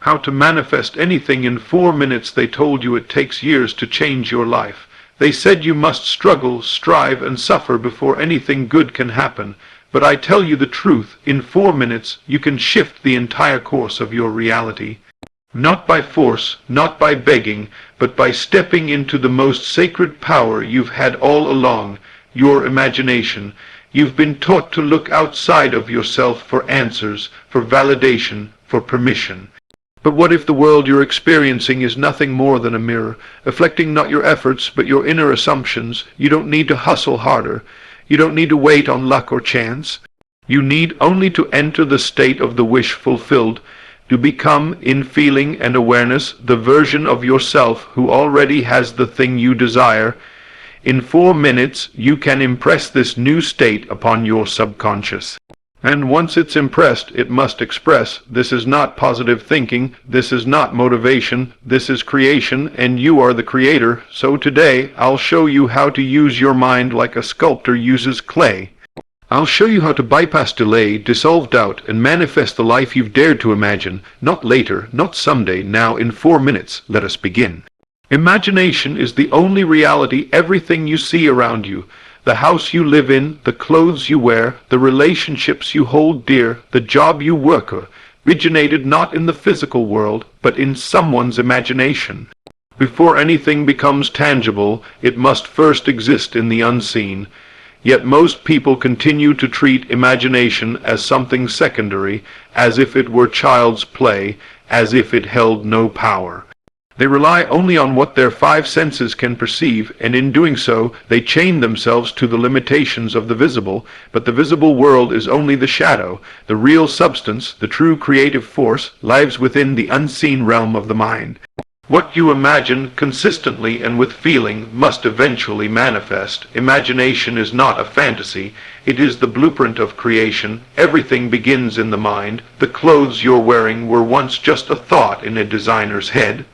How to manifest anything in 4 minutes. They told you it takes years to change your life. They said you must struggle, strive, and suffer before anything good can happen. But I tell you the truth, in 4 minutes you can shift the entire course of your reality. Not by force, not by begging, but by stepping into the most sacred power you've had all along, your imagination. You've been taught to look outside of yourself for answers, for validation, for permission. But what if the world you're experiencing is nothing more than a mirror, reflecting not your efforts but your inner assumptions? You don't need to hustle harder. You don't need to wait on luck or chance. You need only to enter the state of the wish fulfilled, to become, in feeling and awareness, the version of yourself who already has the thing you desire. In 4 minutes you can impress this new state upon your subconscious. And once it's impressed, it must express. This is not positive thinking, this is not motivation, this is creation, and you are the creator. So today, I'll show you how to use your mind like a sculptor uses clay. I'll show you how to bypass delay, dissolve doubt, and manifest the life you've dared to imagine. Not later, not someday, now in 4 minutes. Let us begin. Imagination is the only reality. Everything you see around you, the house you live in, the clothes you wear, the relationships you hold dear, the job you work originated not in the physical world, but in someone's imagination. Before anything becomes tangible, it must first exist in the unseen. Yet most people continue to treat imagination as something secondary, as if it were child's play, as if it held no power. They rely only on what their 5 senses can perceive, and in doing so, they chain themselves to the limitations of the visible. But the visible world is only the shadow. The real substance, the true creative force, lies within the unseen realm of the mind. What you imagine consistently and with feeling must eventually manifest. Imagination is not a fantasy. It is the blueprint of creation. Everything begins in the mind. The clothes you're wearing were once just a thought in a designer's head.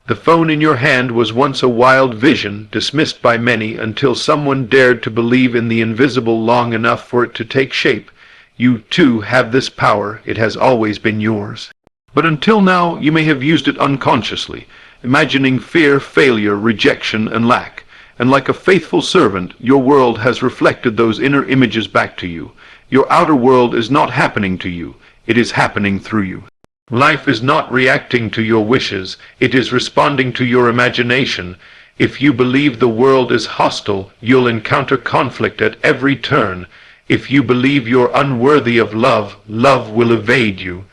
The phone in your hand was once a wild vision, dismissed by many until someone dared to believe in the invisible long enough for it to take shape. You, too, have this power. It has always been yours. But until now, you may have used it unconsciously, imagining fear, failure, rejection, and lack. And like a faithful servant, your world has reflected those inner images back to you. Your outer world is not happening to you. It is happening through you. Life is not reacting to your wishes, it is responding to your imagination. If you believe the world is hostile, you'll encounter conflict at every turn. If you believe you're unworthy of love, love will evade you.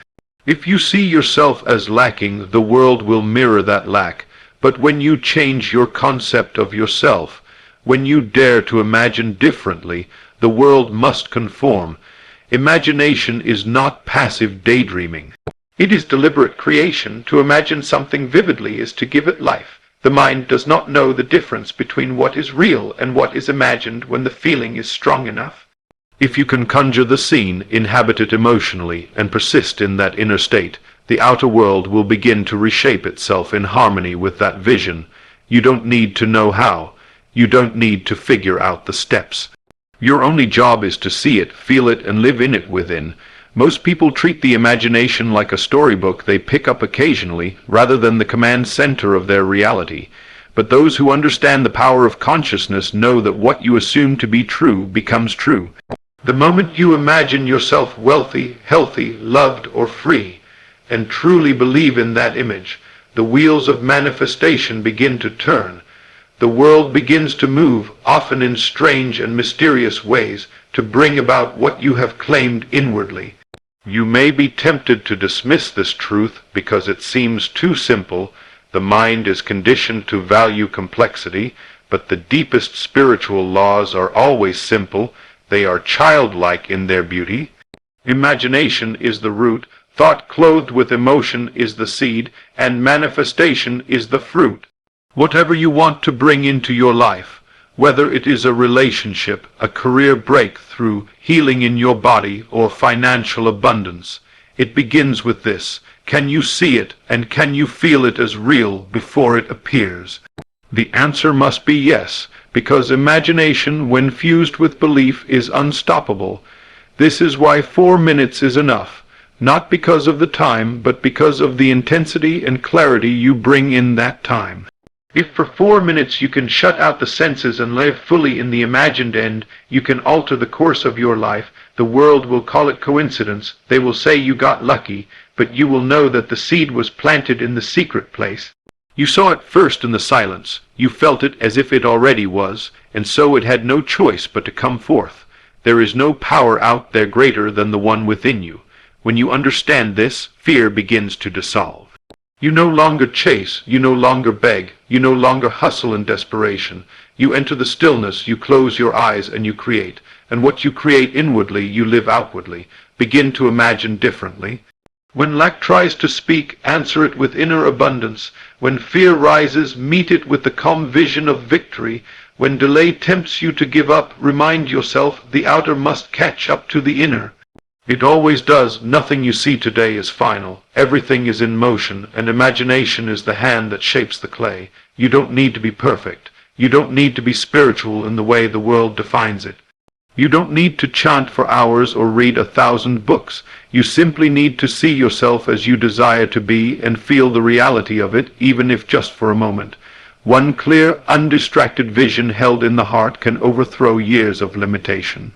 If you see yourself as lacking, the world will mirror that lack. But when you change your concept of yourself, when you dare to imagine differently, the world must conform. Imagination is not passive daydreaming. It is deliberate creation. To imagine something vividly is to give it life. The mind does not know the difference between what is real and what is imagined when the feeling is strong enough. If you can conjure the scene, inhabit it emotionally, and persist in that inner state, the outer world will begin to reshape itself in harmony with that vision. You don't need to know how. You don't need to figure out the steps. Your only job is to see it, feel it, and live in it within. Most people treat the imagination like a storybook they pick up occasionally, rather than the command center of their reality. But those who understand the power of consciousness know that what you assume to be true becomes true. The moment you imagine yourself wealthy, healthy, loved, or free, and truly believe in that image, the wheels of manifestation begin to turn. The world begins to move, often in strange and mysterious ways, to bring about what you have claimed inwardly. You may be tempted to dismiss this truth because it seems too simple. The mind is conditioned to value complexity, but the deepest spiritual laws are always simple. They are childlike in their beauty. Imagination is the root, thought clothed with emotion is the seed, and manifestation is the fruit. Whatever you want to bring into your life, whether it is a relationship, a career breakthrough, healing in your body, or financial abundance, it begins with this. Can you see it, and can you feel it as real before it appears? The answer must be yes, because imagination, when fused with belief, is unstoppable. This is why 4 minutes is enough. not because of the time, but because of the intensity and clarity you bring in that time. If for 4 minutes you can shut out the senses and live fully in the imagined end, you can alter the course of your life. The world will call it coincidence. They will say you got lucky, but you will know that the seed was planted in the secret place. You saw it first in the silence. You felt it as if it already was, and so it had no choice but to come forth. There is no power out there greater than the one within you. When you understand this, fear begins to dissolve. You no longer chase, you no longer beg, you no longer hustle in desperation. You enter the stillness, you close your eyes, and you create. And what you create inwardly, you live outwardly. Begin to imagine differently. When lack tries to speak, answer it with inner abundance. When fear rises, meet it with the calm vision of victory. When delay tempts you to give up, remind yourself the outer must catch up to the inner. It always does. Nothing you see today is final. Everything is in motion, and imagination is the hand that shapes the clay. You don't need to be perfect. You don't need to be spiritual in the way the world defines it. You don't need to chant for hours or read 1,000 books. You simply need to see yourself as you desire to be and feel the reality of it, even if just for a moment. One clear, undistracted vision held in the heart can overthrow years of limitation.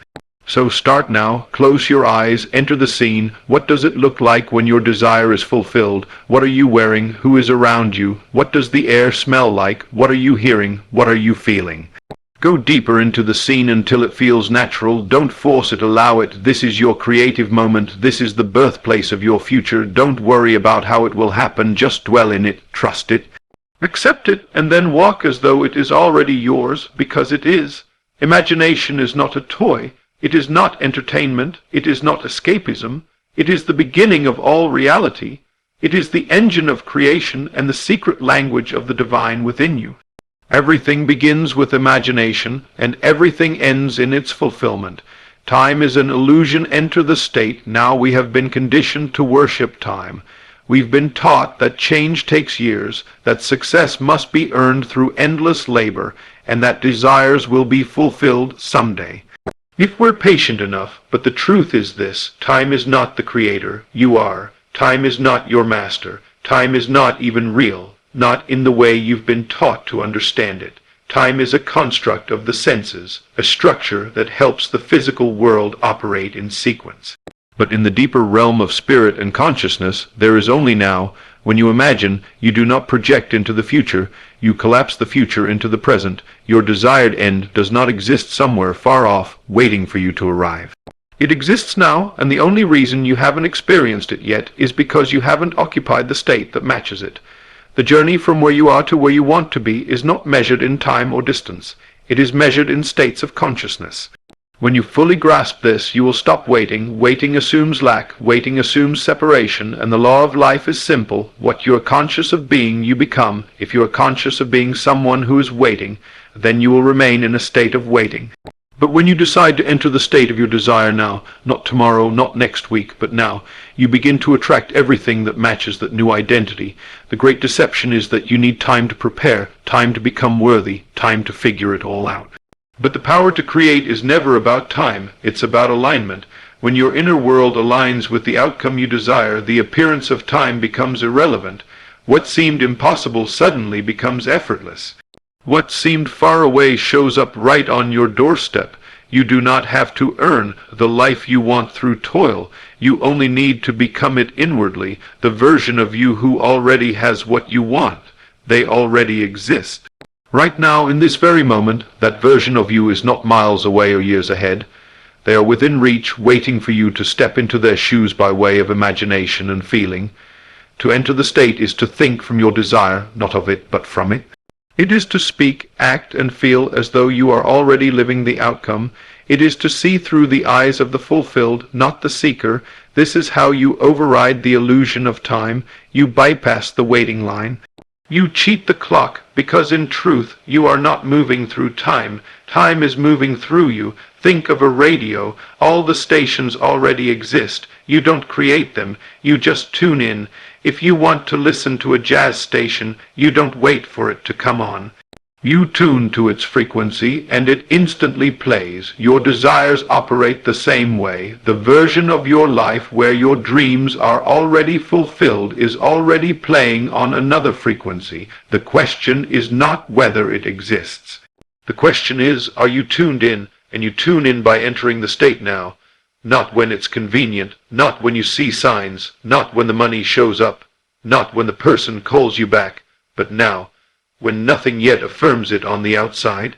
So start now, close your eyes, enter the scene. What does it look like when your desire is fulfilled? What are you wearing? Who is around you? What does the air smell like? What are you hearing? What are you feeling? Go deeper into the scene until it feels natural. Don't force it, allow it. This is your creative moment. This is the birthplace of your future. Don't worry about how it will happen. Just dwell in it. Trust it. Accept it, and then walk as though it is already yours, because it is. Imagination is not a toy. It is not entertainment. It is not escapism. It is the beginning of all reality. It is the engine of creation and the secret language of the divine within you. Everything begins with imagination, and everything ends in its fulfillment. Time is an illusion. Enter the state. Now we have been conditioned to worship time. We've been taught that change takes years, that success must be earned through endless labor, and that desires will be fulfilled someday. If we're patient enough, but the truth is this: time is not the creator, you are. Time is not your master. Time is not even real, not in the way you've been taught to understand it. Time is a construct of the senses, a structure that helps the physical world operate in sequence. But in the deeper realm of spirit and consciousness, there is only now. When you imagine, you do not project into the future, you collapse the future into the present. Your desired end does not exist somewhere far off, waiting for you to arrive. It exists now, and the only reason you haven't experienced it yet is because you haven't occupied the state that matches it. The journey from where you are to where you want to be is not measured in time or distance. It is measured in states of consciousness. When you fully grasp this, you will stop waiting. Waiting assumes lack. Waiting assumes separation, and the law of life is simple. What you are conscious of being, you become. If you are conscious of being someone who is waiting, then you will remain in a state of waiting. But when you decide to enter the state of your desire now, not tomorrow, not next week, but now, you begin to attract everything that matches that new identity. The great deception is that you need time to prepare, time to become worthy, time to figure it all out. But the power to create is never about time, it's about alignment. When your inner world aligns with the outcome you desire, the appearance of time becomes irrelevant. What seemed impossible suddenly becomes effortless. What seemed far away shows up right on your doorstep. You do not have to earn the life you want through toil. You only need to become it inwardly, the version of you who already has what you want. They already exist. Right now, in this very moment, that version of you is not miles away or years ahead. They are within reach, waiting for you to step into their shoes by way of imagination and feeling. To enter the state is to think from your desire, not of it, but from it. It is to speak, act, and feel as though you are already living the outcome. It is to see through the eyes of the fulfilled, not the seeker. This is how you override the illusion of time. You bypass the waiting line. You cheat the clock, because in truth you are not moving through time. Time is moving through you. Think of a radio. All the stations already exist. You don't create them. You just tune in. If you want to listen to a jazz station, you don't wait for it to come on. You tune to its frequency, and it instantly plays. Your desires operate the same way. The version of your life where your dreams are already fulfilled is already playing on another frequency. The question is not whether it exists. The question is, are you tuned in? And you tune in by entering the state now. Not when it's convenient, not when you see signs, not when the money shows up, not when the person calls you back, but now, when nothing yet affirms it on the outside.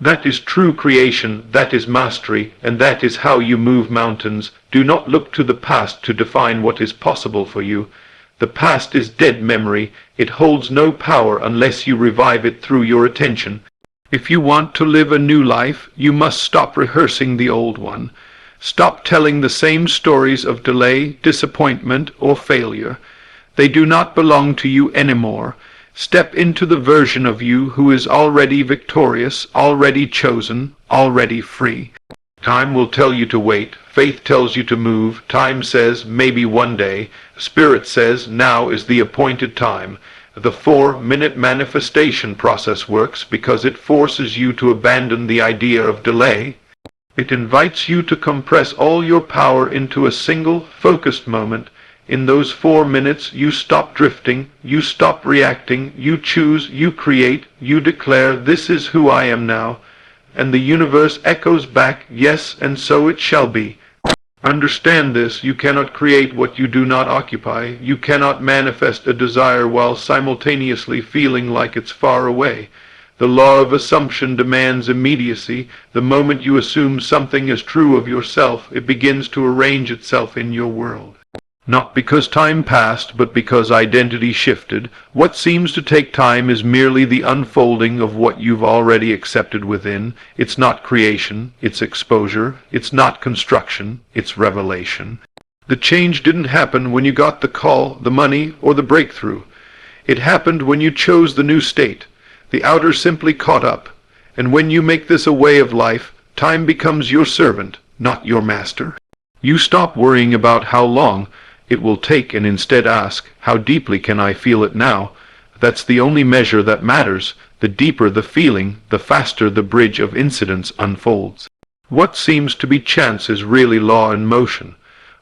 That is true creation, that is mastery, and that is how you move mountains. Do not look to the past to define what is possible for you. The past is dead memory. It holds no power unless you revive it through your attention. If you want to live a new life, you must stop rehearsing the old one. Stop telling the same stories of delay, disappointment, or failure. They do not belong to you anymore. Step into the version of you who is already victorious, already chosen, already free. Time will tell you to wait. Faith tells you to move. Time says, maybe one day. Spirit says, now is the appointed time. The 4-minute manifestation process works because it forces you to abandon the idea of delay. It invites you to compress all your power into a single, focused moment. In those 4 minutes, you stop drifting, you stop reacting, you choose, you create, you declare, this is who I am now. And the universe echoes back, yes, and so it shall be. Understand this, you cannot create what you do not occupy. You cannot manifest a desire while simultaneously feeling like it's far away. The law of assumption demands immediacy. The moment you assume something is true of yourself, it begins to arrange itself in your world. Not because time passed, but because identity shifted. What seems to take time is merely the unfolding of what you've already accepted within. It's not creation, it's exposure. It's not construction, it's revelation. The change didn't happen when you got the call, the money, or the breakthrough. It happened when you chose the new state. The outer simply caught up. And when you make this a way of life, time becomes your servant, not your master. You stop worrying about how long it will take and instead ask, how deeply can I feel it now? That's the only measure that matters. The deeper the feeling, the faster the bridge of incidents unfolds. What seems to be chance is really law in motion.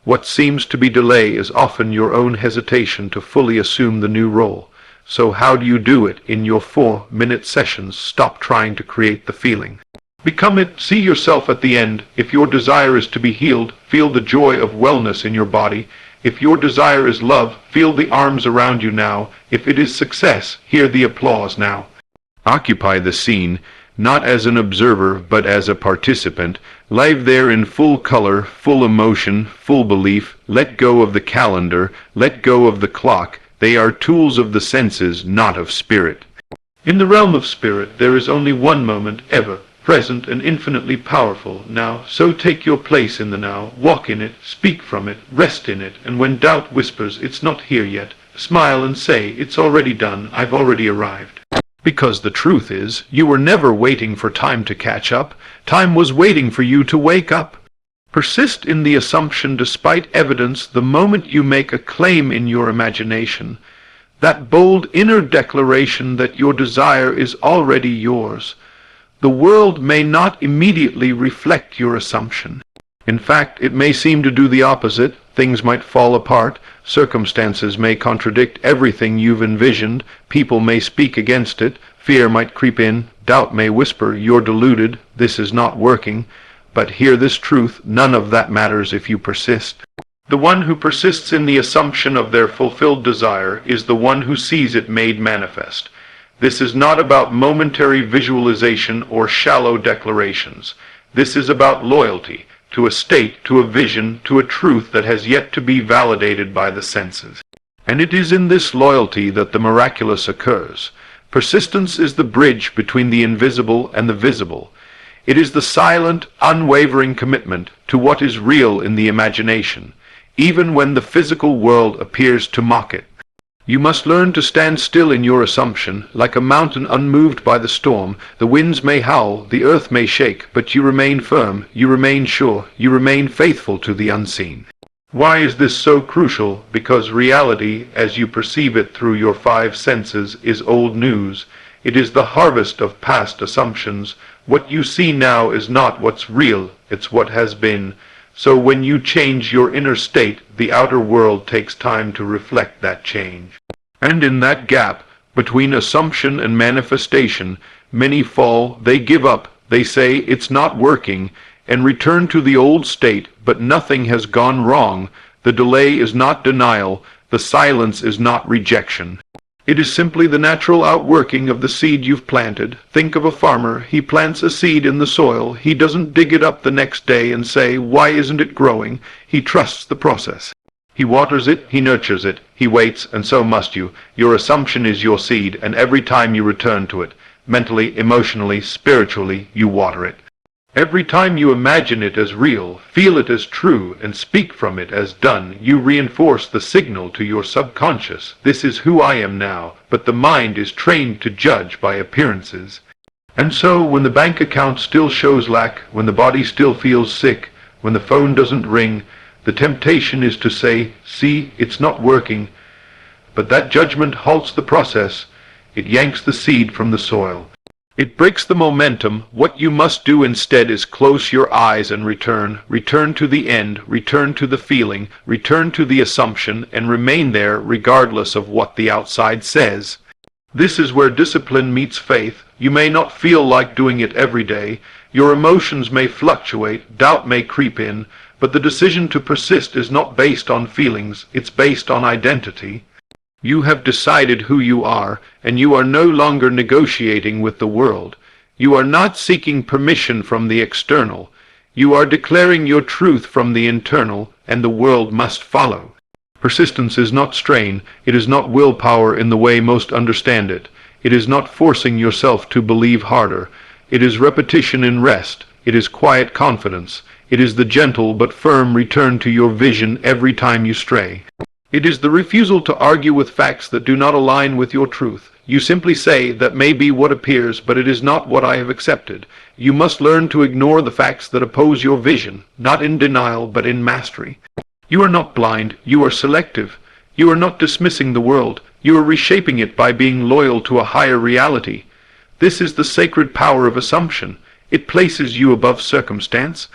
What seems to be delay is often your own hesitation to fully assume the new role. So how do you do it? In your 4-minute sessions, stop trying to create the feeling. Become it. See yourself at the end. If your desire is to be healed, feel the joy of wellness in your body. If your desire is love, feel the arms around you now. If it is success, hear the applause now. Occupy the scene, not as an observer, but as a participant. Live there in full color, full emotion, full belief. Let go of the calendar, let go of the clock. They are tools of the senses, not of spirit. In the realm of spirit, there is only one moment, ever, present and infinitely powerful, now. So take your place in the now, walk in it, speak from it, rest in it, and when doubt whispers, it's not here yet, smile and say, it's already done, I've already arrived. Because the truth is, you were never waiting for time to catch up. Time was waiting for you to wake up. Persist in the assumption despite evidence the moment you make a claim in your imagination, that bold inner declaration that your desire is already yours. The world may not immediately reflect your assumption. In fact, it may seem to do the opposite. Things might fall apart. Circumstances may contradict everything you've envisioned. People may speak against it. Fear might creep in. Doubt may whisper, you're deluded. This is not working. But hear this truth, none of that matters if you persist. The one who persists in the assumption of their fulfilled desire is the one who sees it made manifest. This is not about momentary visualization or shallow declarations. This is about loyalty to a state, to a vision, to a truth that has yet to be validated by the senses. And it is in this loyalty that the miraculous occurs. Persistence is the bridge between the invisible and the visible. It is the silent, unwavering commitment to what is real in the imagination, even when the physical world appears to mock it. You must learn to stand still in your assumption, like a mountain unmoved by the storm. The winds may howl, the earth may shake, but you remain firm, you remain sure, you remain faithful to the unseen. Why is this so crucial? Because reality, as you perceive it through your 5 senses, is old news. It is the harvest of past assumptions. What you see now is not what's real, it's what has been. So when you change your inner state, the outer world takes time to reflect that change. And in that gap, between assumption and manifestation, many fall, they give up, they say it's not working, and return to the old state, but nothing has gone wrong. The delay is not denial, the silence is not rejection. It is simply the natural outworking of the seed you've planted. Think of a farmer. He plants a seed in the soil. He doesn't dig it up the next day and say, "Why isn't it growing?" He trusts the process. He waters it, he nurtures it, he waits, and so must you. Your assumption is your seed, and every time you return to it, mentally, emotionally, spiritually, you water it. Every time you imagine it as real, feel it as true, and speak from it as done, you reinforce the signal to your subconscious. This is who I am now, but the mind is trained to judge by appearances. And so, when the bank account still shows lack, when the body still feels sick, when the phone doesn't ring, the temptation is to say, "See, it's not working." But that judgment halts the process. It yanks the seed from the soil. It breaks the momentum. What you must do instead is close your eyes and return to the end, return to the feeling, return to the assumption, and remain there regardless of what the outside says. This is where discipline meets faith. You may not feel like doing it every day. Your emotions may fluctuate, doubt may creep in, but the decision to persist is not based on feelings, it's based on identity. You have decided who you are, and you are no longer negotiating with the world. You are not seeking permission from the external. You are declaring your truth from the internal, and the world must follow. Persistence is not strain. It is not willpower in the way most understand it. It is not forcing yourself to believe harder. It is repetition in rest. It is quiet confidence. It is the gentle but firm return to your vision every time you stray. It is the refusal to argue with facts that do not align with your truth. You simply say, "That may be what appears, but it is not what I have accepted." You must learn to ignore the facts that oppose your vision, not in denial, but in mastery. You are not blind, you are selective. You are not dismissing the world, you are reshaping it by being loyal to a higher reality. This is the sacred power of assumption. It places you above circumstance.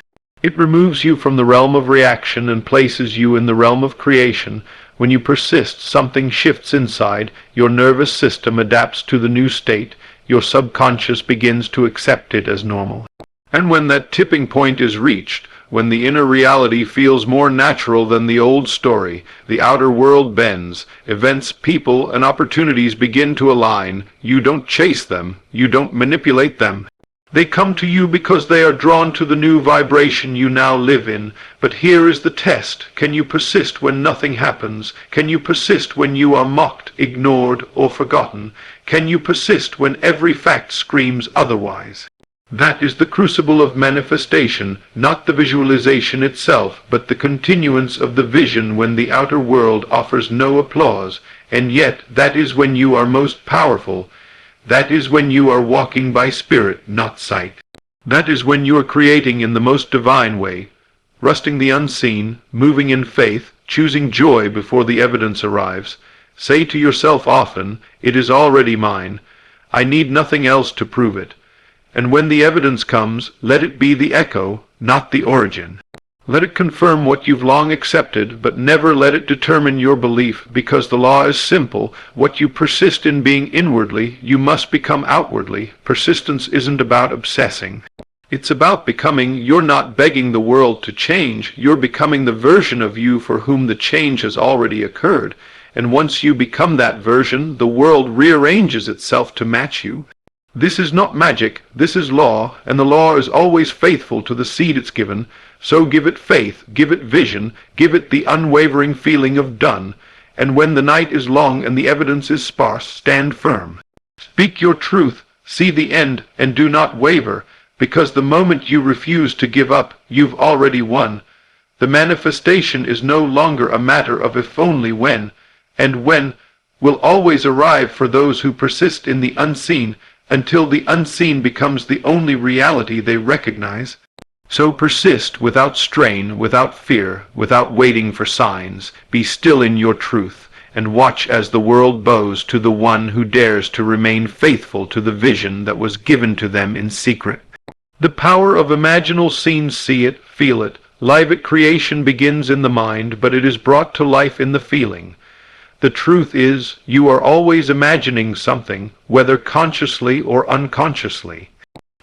It removes you from the realm of reaction and places you in the realm of creation. When you persist, something shifts inside, your nervous system adapts to the new state, your subconscious begins to accept it as normal. And when that tipping point is reached, when the inner reality feels more natural than the old story, the outer world bends, events, people, and opportunities begin to align. You don't chase them, you don't manipulate them. They come to you because they are drawn to the new vibration you now live in. But here is the test. Can you persist when nothing happens? Can you persist when you are mocked, ignored, or forgotten? Can you persist when every fact screams otherwise? That is the crucible of manifestation, not the visualization itself, but the continuance of the vision when the outer world offers no applause. And yet, that is when you are most powerful. That is when you are walking by spirit, not sight. That is when you are creating in the most divine way, rusting the unseen, moving in faith, choosing joy before the evidence arrives. Say to yourself often, "It is already mine. I need nothing else to prove it." And when the evidence comes, let it be the echo, not the origin. Let it confirm what you've long accepted, but never let it determine your belief, because the law is simple. What you persist in being inwardly, you must become outwardly. Persistence isn't about obsessing. It's about becoming. You're not begging the world to change. You're becoming the version of you for whom the change has already occurred. And once you become that version, the world rearranges itself to match you. This is not magic, this is law, and the law is always faithful to the seed it's given. So give it faith, give it vision, give it the unwavering feeling of done. And when the night is long and the evidence is sparse, stand firm. Speak your truth, see the end, and do not waver, because the moment you refuse to give up, you've already won. The manifestation is no longer a matter of if only when, and when will always arrive for those who persist in the unseen, until the unseen becomes the only reality they recognize. So persist without strain, without fear, without waiting for signs. Be still in your truth, and watch as the world bows to the one who dares to remain faithful to the vision that was given to them in secret. The power of imaginal scenes. See it, feel it. Live at creation begins in the mind, but it is brought to life in the feeling. The truth is, you are always imagining something, whether consciously or unconsciously.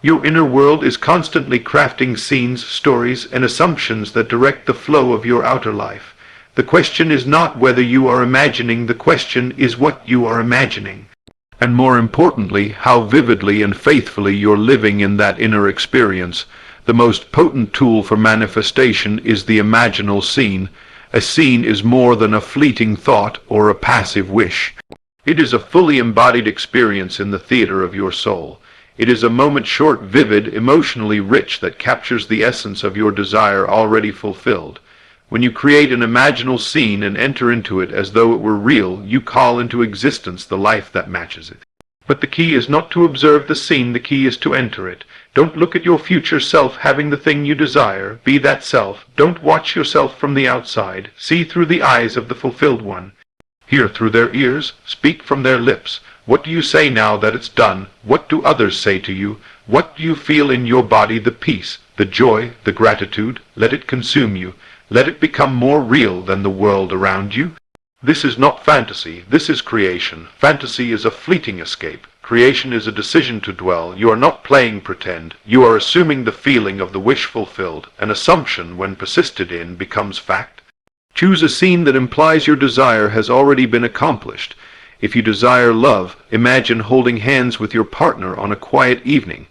Your inner world is constantly crafting scenes, stories, and assumptions that direct the flow of your outer life. The question is not whether you are imagining, the question is what you are imagining. And more importantly, how vividly and faithfully you're living in that inner experience. The most potent tool for manifestation is the imaginal scene. A scene is more than a fleeting thought or a passive wish. It is a fully embodied experience in the theater of your soul. It is a moment, short, vivid, emotionally rich, that captures the essence of your desire already fulfilled. When you create an imaginal scene and enter into it as though it were real, you call into existence the life that matches it. But the key is not to observe the scene, the key is to enter it. Don't look at your future self having the thing you desire. Be that self. Don't watch yourself from the outside. See through the eyes of the fulfilled one. Hear through their ears. Speak from their lips. What do you say now that it's done? What do others say to you? What do you feel in your body? The peace, the joy, the gratitude. Let it consume you. Let it become more real than the world around you. This is not fantasy. This is creation. Fantasy is a fleeting escape. Creation is a decision to dwell. You are not playing pretend. You are assuming the feeling of the wish fulfilled. An assumption, when persisted in, becomes fact. Choose a scene that implies your desire has already been accomplished. If you desire love, imagine holding hands with your partner on a quiet evening.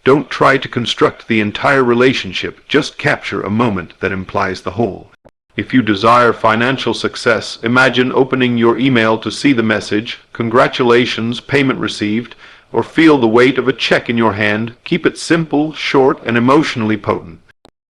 Don't try to construct the entire relationship. Just capture a moment that implies the whole. If you desire financial success, imagine opening your email to see the message, "Congratulations, payment received," or feel the weight of a check in your hand. Keep it simple, short, and emotionally potent.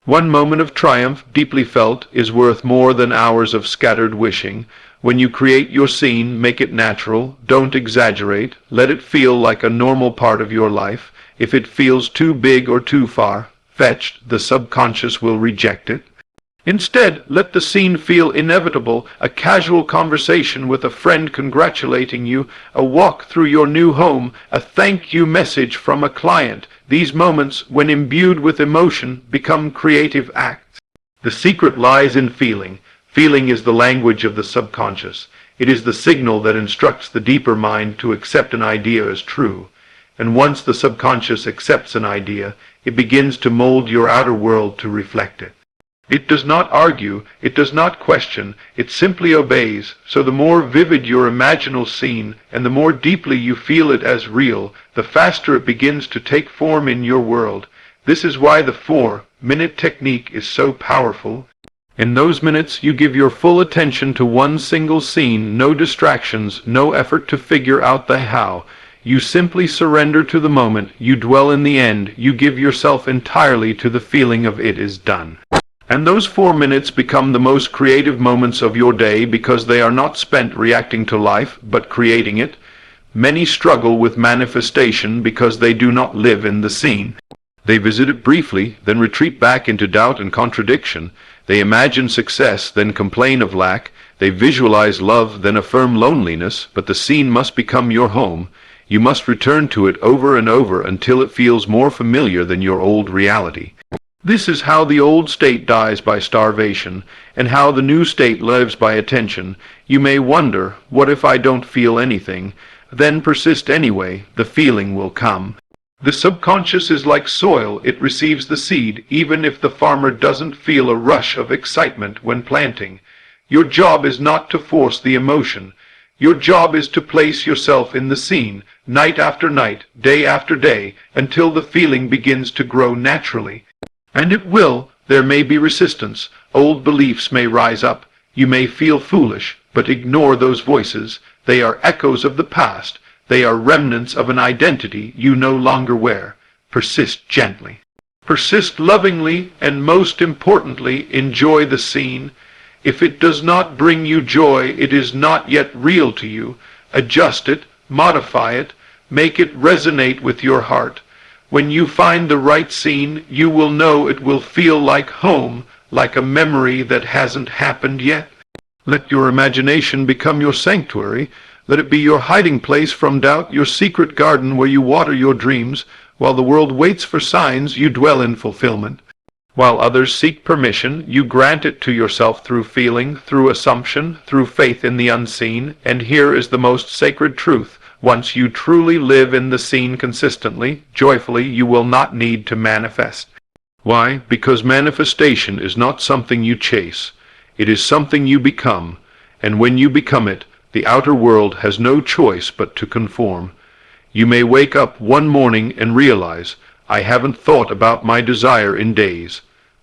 One moment of triumph, deeply felt, is worth more than hours of scattered wishing. When you create your scene, make it natural. Don't exaggerate. Let it feel like a normal part of your life. If it feels too big or too far-fetched, the subconscious will reject it. Instead, let the scene feel inevitable, a casual conversation with a friend congratulating you, a walk through your new home, a thank you message from a client. These moments, when imbued with emotion, become creative acts. The secret lies in feeling. Feeling is the language of the subconscious. It is the signal that instructs the deeper mind to accept an idea as true. And once the subconscious accepts an idea, it begins to mold your outer world to reflect it. It does not argue, it does not question, it simply obeys. So the more vivid your imaginal scene, and the more deeply you feel it as real, the faster it begins to take form in your world. This is why the 4-minute technique is so powerful. In those minutes, you give your full attention to one single scene, no distractions, no effort to figure out the how. You simply surrender to the moment, you dwell in the end, you give yourself entirely to the feeling of it is done. And those 4 minutes become the most creative moments of your day because they are not spent reacting to life, but creating it. Many struggle with manifestation because they do not live in the scene. They visit it briefly, then retreat back into doubt and contradiction. They imagine success, then complain of lack. They visualize love, then affirm loneliness, but the scene must become your home. You must return to it over and over until it feels more familiar than your old reality. This is how the old state dies by starvation, and how the new state lives by attention. You may wonder, what if I don't feel anything? Then persist anyway, the feeling will come. The subconscious is like soil, it receives the seed, even if the farmer doesn't feel a rush of excitement when planting. Your job is not to force the emotion. Your job is to place yourself in the scene, night after night, day after day, until the feeling begins to grow naturally. And it will. There may be resistance. Old beliefs may rise up. You may feel foolish, but ignore those voices. They are echoes of the past. They are remnants of an identity you no longer wear. Persist gently. Persist lovingly, and most importantly, enjoy the scene. If it does not bring you joy, it is not yet real to you. Adjust it, modify it, make it resonate with your heart. When you find the right scene, you will know it will feel like home, like a memory that hasn't happened yet. Let your imagination become your sanctuary. Let it be your hiding place from doubt, your secret garden where you water your dreams. While the world waits for signs, you dwell in fulfillment. While others seek permission, you grant it to yourself through feeling, through assumption, through faith in the unseen. And here is the most sacred truth. Once you truly live in the seen consistently, joyfully, you will not need to manifest. Why? Because manifestation is not something you chase. It is something you become. And when you become it, the outer world has no choice but to conform. You may wake up one morning and realize, I haven't thought about my desire in days.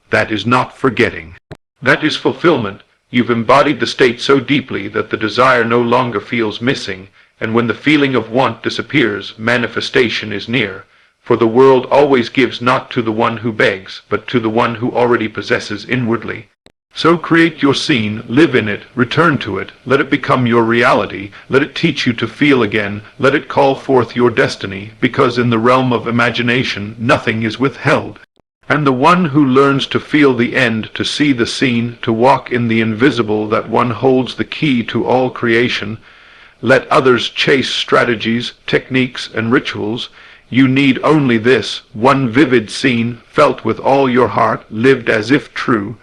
That is not forgetting. That is fulfillment. You've embodied the state so deeply that the desire no longer feels missing, and when the feeling of want disappears, manifestation is near. For the world always gives not to the one who begs, but to the one who already possesses inwardly. So create your scene, live in it, return to it, let it become your reality, let it teach you to feel again, let it call forth your destiny, because in the realm of imagination nothing is withheld. And the one who learns to feel the end, to see the scene, to walk in the invisible, that one holds the key to all creation. Let others chase strategies, techniques, and rituals. You need only this, one vivid scene, felt with all your heart, lived as if true.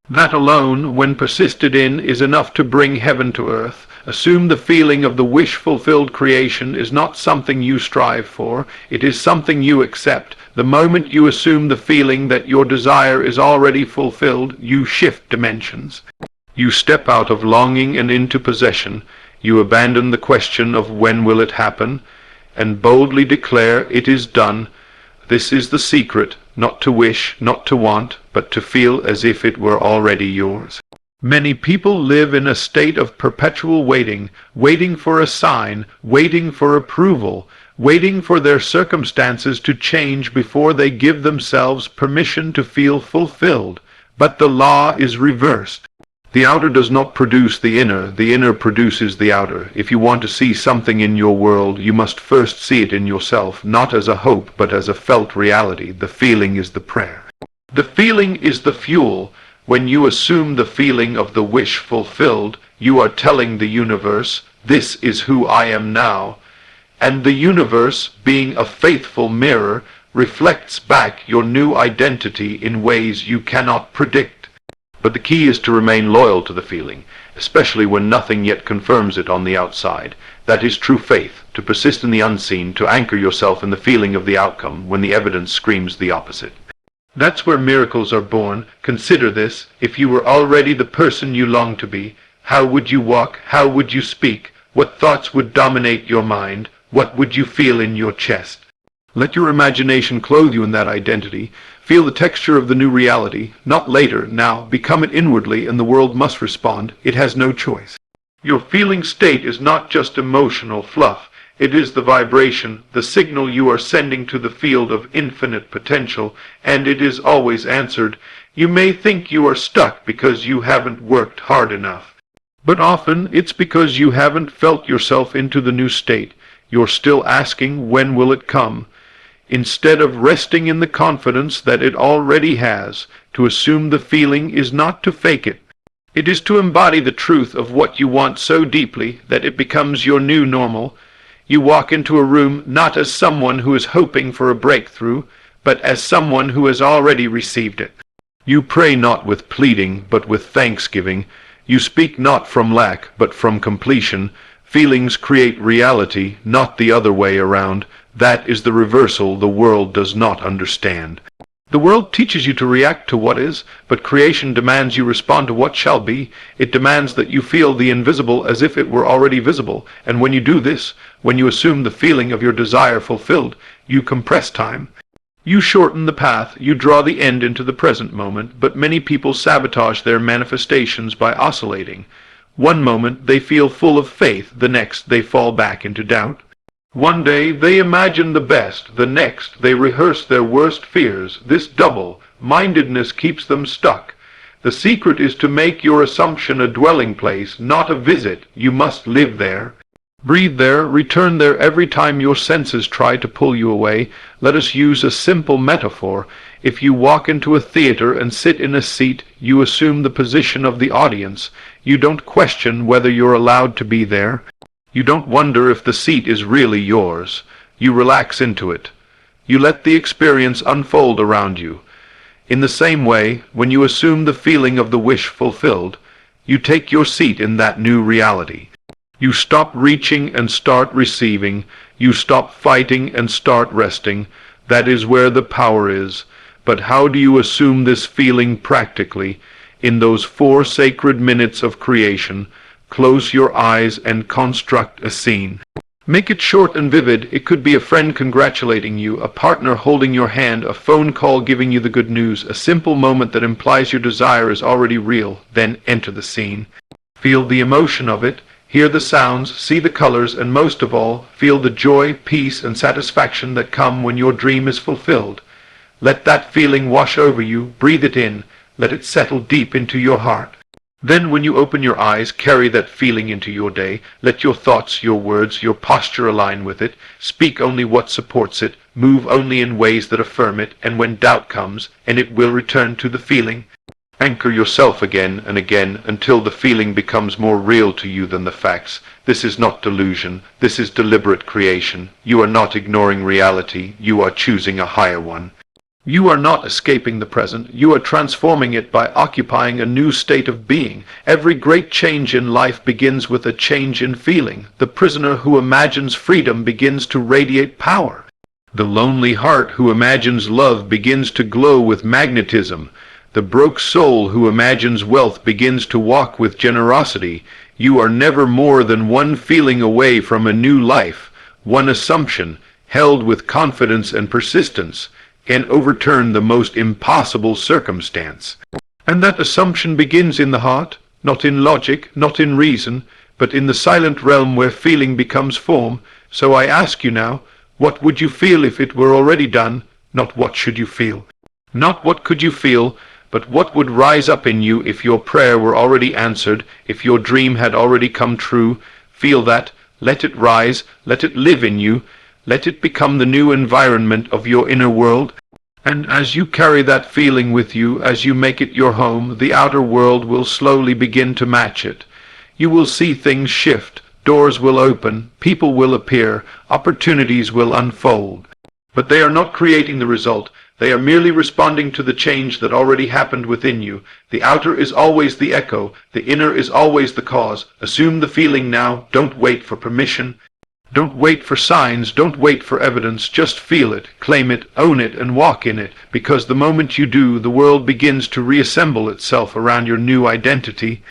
That alone, when persisted in, is enough to bring heaven to earth. Assume the feeling of the wish-fulfilled creation is not something you strive for, it is something you accept. The moment you assume the feeling that your desire is already fulfilled, you shift dimensions. You step out of longing and into possession. You abandon the question of when will it happen, and boldly declare it is done. This is the secret, not to wish, not to want, but to feel as if it were already yours. Many people live in a state of perpetual waiting, waiting for a sign, waiting for approval, waiting for their circumstances to change before they give themselves permission to feel fulfilled. But the law is reversed. The outer does not produce the inner produces the outer. If you want to see something in your world, you must first see it in yourself, not as a hope, but as a felt reality. The feeling is the prayer. The feeling is the fuel. When you assume the feeling of the wish fulfilled, you are telling the universe, this is who I am now. And the universe, being a faithful mirror, reflects back your new identity in ways you cannot predict. But the key is to remain loyal to the feeling, especially when nothing yet confirms it on the outside. That is true faith, to persist in the unseen, to anchor yourself in the feeling of the outcome when the evidence screams the opposite. That's where miracles are born. Consider this. If you were already the person you long to be, how would you walk? How would you speak? What thoughts would dominate your mind? What would you feel in your chest? Let your imagination clothe you in that identity. Feel the texture of the new reality, not later, now. Become it inwardly, and the world must respond. It has no choice. Your feeling state is not just emotional fluff. It is the vibration, the signal you are sending to the field of infinite potential, and it is always answered. You may think you are stuck because you haven't worked hard enough. But often it's because you haven't felt yourself into the new state. You're still asking, when will it come? Instead of resting in the confidence that it already has. To assume the feeling is not to fake it. It is to embody the truth of what you want so deeply that it becomes your new normal. You walk into a room not as someone who is hoping for a breakthrough, but as someone who has already received it. You pray not with pleading, but with thanksgiving. You speak not from lack, but from completion. Feelings create reality, not the other way around. That is the reversal the world does not understand. The world teaches you to react to what is, but creation demands you respond to what shall be. It demands that you feel the invisible as if it were already visible. And when you do this, when you assume the feeling of your desire fulfilled, you compress time. You shorten the path, you draw the end into the present moment, but many people sabotage their manifestations by oscillating. One moment they feel full of faith, the next they fall back into doubt. One day they imagine the best, the next they rehearse their worst fears. This double-mindedness keeps them stuck. The secret is to make your assumption a dwelling place, not a visit. You must live there. Breathe there, return there every time your senses try to pull you away. Let us use a simple metaphor. If you walk into a theater and sit in a seat, you assume the position of the audience. You don't question whether you're allowed to be there. You don't wonder if the seat is really yours. You relax into it. You let the experience unfold around you. In the same way, when you assume the feeling of the wish fulfilled, you take your seat in that new reality. You stop reaching and start receiving. You stop fighting and start resting. That is where the power is. But how do you assume this feeling practically? In those 4 sacred minutes of creation, close your eyes and construct a scene. Make it short and vivid. It could be a friend congratulating you, a partner holding your hand, a phone call giving you the good news, a simple moment that implies your desire is already real. Then enter the scene. Feel the emotion of it, hear the sounds, see the colors, and most of all, feel the joy, peace, and satisfaction that come when your dream is fulfilled. Let that feeling wash over you, breathe it in, let it settle deep into your heart. Then when you open your eyes, carry that feeling into your day. Let your thoughts, your words, your posture align with it. Speak only what supports it. Move only in ways that affirm it. And when doubt comes, and it will return to the feeling, anchor yourself again and again until the feeling becomes more real to you than the facts. This is not delusion. This is deliberate creation. You are not ignoring reality. You are choosing a higher one. You are not escaping the present. You are transforming it by occupying a new state of being. Every great change in life begins with a change in feeling. The prisoner who imagines freedom begins to radiate power. The lonely heart who imagines love begins to glow with magnetism. The broke soul who imagines wealth begins to walk with generosity. You are never more than one feeling away from a new life. One assumption, held with confidence and persistence, can overturn the most impossible circumstance. And that assumption begins in the heart, not in logic, not in reason, but in the silent realm where feeling becomes form. So I ask you now, what would you feel if it were already done? Not what should you feel. Not what could you feel, but what would rise up in you if your prayer were already answered, if your dream had already come true. Feel that, let it rise, let it live in you. Let it become the new environment of your inner world. And as you carry that feeling with you, as you make it your home, the outer world will slowly begin to match it. You will see things shift, doors will open, people will appear, opportunities will unfold. But they are not creating the result. They are merely responding to the change that already happened within you. The outer is always the echo. The inner is always the cause. Assume the feeling now. Don't wait for permission. Don't wait for signs, don't wait for evidence, just feel it, claim it, own it, and walk in it, because the moment you do, the world begins to reassemble itself around your new identity.